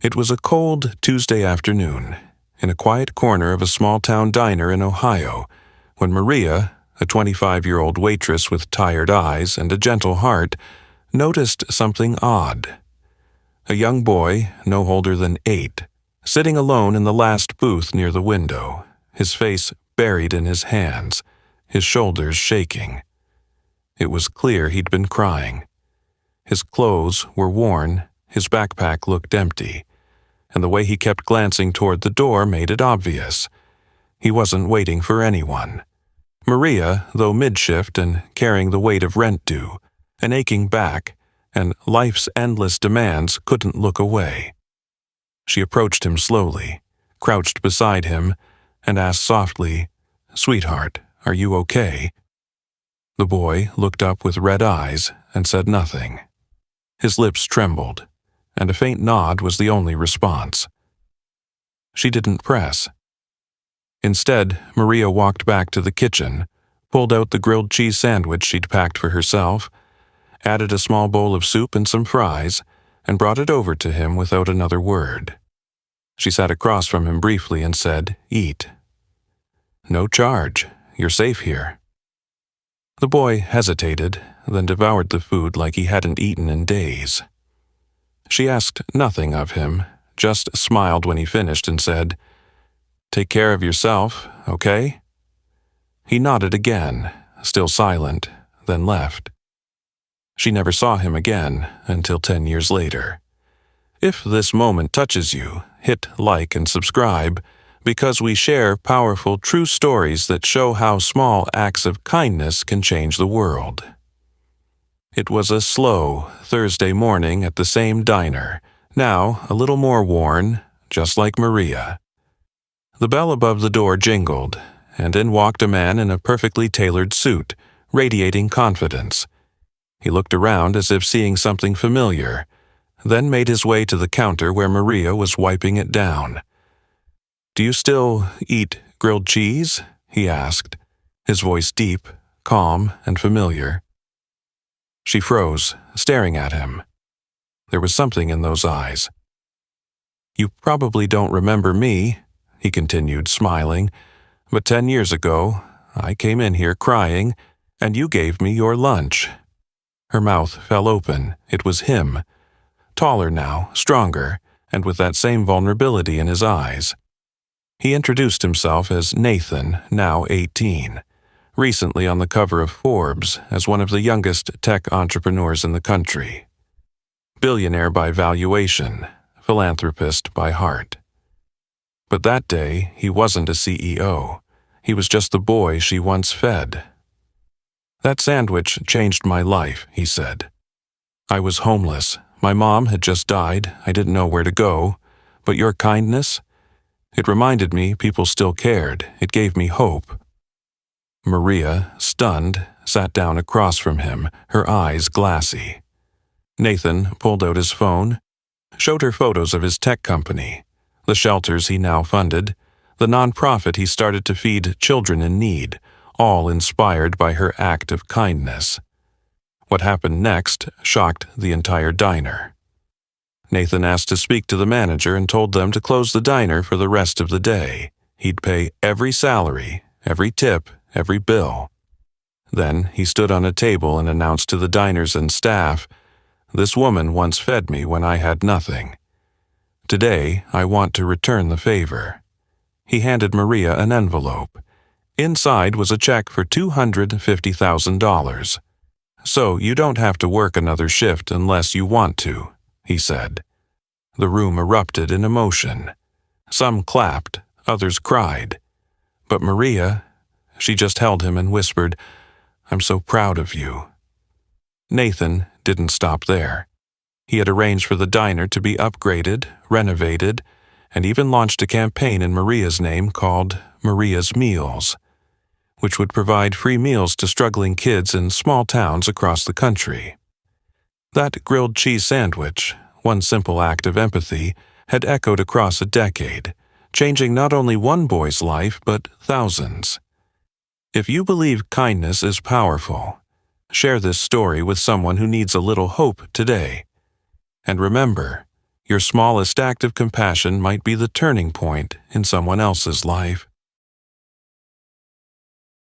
It was a cold Tuesday afternoon, in a quiet corner of a small-town diner in Ohio, when Maria, a 25-year-old waitress with tired eyes and a gentle heart, noticed something odd. A young boy, no older than 8, sitting alone in the last booth near the window, his face buried in his hands, his shoulders shaking. It was clear he'd been crying. His clothes were worn, his backpack looked empty, and the way he kept glancing toward the door made it obvious. He wasn't waiting for anyone. Maria, though mid-shift and carrying the weight of rent due, an aching back, and life's endless demands, couldn't look away. She approached him slowly, crouched beside him, and asked softly, "Sweetheart, are you okay?" The boy looked up with red eyes and said nothing. His lips trembled, and a faint nod was the only response. She didn't press. Instead, Maria walked back to the kitchen, pulled out the grilled cheese sandwich she'd packed for herself, added a small bowl of soup and some fries, and brought it over to him without another word. She sat across from him briefly and said, "Eat." "No charge. You're safe here." The boy hesitated, then devoured the food like he hadn't eaten in days. She asked nothing of him, just smiled when he finished and said, "Take care of yourself, okay?" He nodded again, still silent, then left. She never saw him again until 10 years later. If this moment touches you, hit like and subscribe, because we share powerful, true stories that show how small acts of kindness can change the world. It was a slow Thursday morning at the same diner, now a little more worn, just like Maria. The bell above the door jingled, and in walked a man in a perfectly tailored suit, radiating confidence. He looked around as if seeing something familiar, then made his way to the counter where Maria was wiping it down. "Do you still eat grilled cheese?" he asked, his voice deep, calm, and familiar. She froze, staring at him. There was something in those eyes. "You probably don't remember me," he continued, smiling, "but 10 years ago, I came in here crying, and you gave me your lunch." Her mouth fell open. It was him. Taller now, stronger, and with that same vulnerability in his eyes. He introduced himself as Nathan, now 18, recently on the cover of Forbes as one of the youngest tech entrepreneurs in the country. Billionaire by valuation, philanthropist by heart. But that day, he wasn't a CEO. He was just the boy she once fed. "That sandwich changed my life," he said. "I was homeless. My mom had just died. I didn't know where to go. But your kindness? It reminded me people still cared. It gave me hope." Maria, stunned, sat down across from him, her eyes glassy. Nathan pulled out his phone, showed her photos of his tech company, the shelters he now funded, the nonprofit he started to feed children in need, all inspired by her act of kindness. What happened next shocked the entire diner. Nathan asked to speak to the manager and told them to close the diner for the rest of the day. He'd pay every salary, every tip, every bill. Then he stood on a table and announced to the diners and staff, "This woman once fed me when I had nothing. Today, I want to return the favor." He handed Maria an envelope. Inside was a check for $250,000. "So you don't have to work another shift unless you want to," he said. The room erupted in emotion. Some clapped, others cried. But Maria, she just held him and whispered, "I'm so proud of you." Nathan didn't stop there. He had arranged for the diner to be upgraded, renovated, and even launched a campaign in Maria's name called Maria's Meals, which would provide free meals to struggling kids in small towns across the country. That grilled cheese sandwich, one simple act of empathy, had echoed across a decade, changing not only one boy's life but thousands. If you believe kindness is powerful, share this story with someone who needs a little hope today. And remember, Your smallest act of compassion might be the turning point in someone else's life.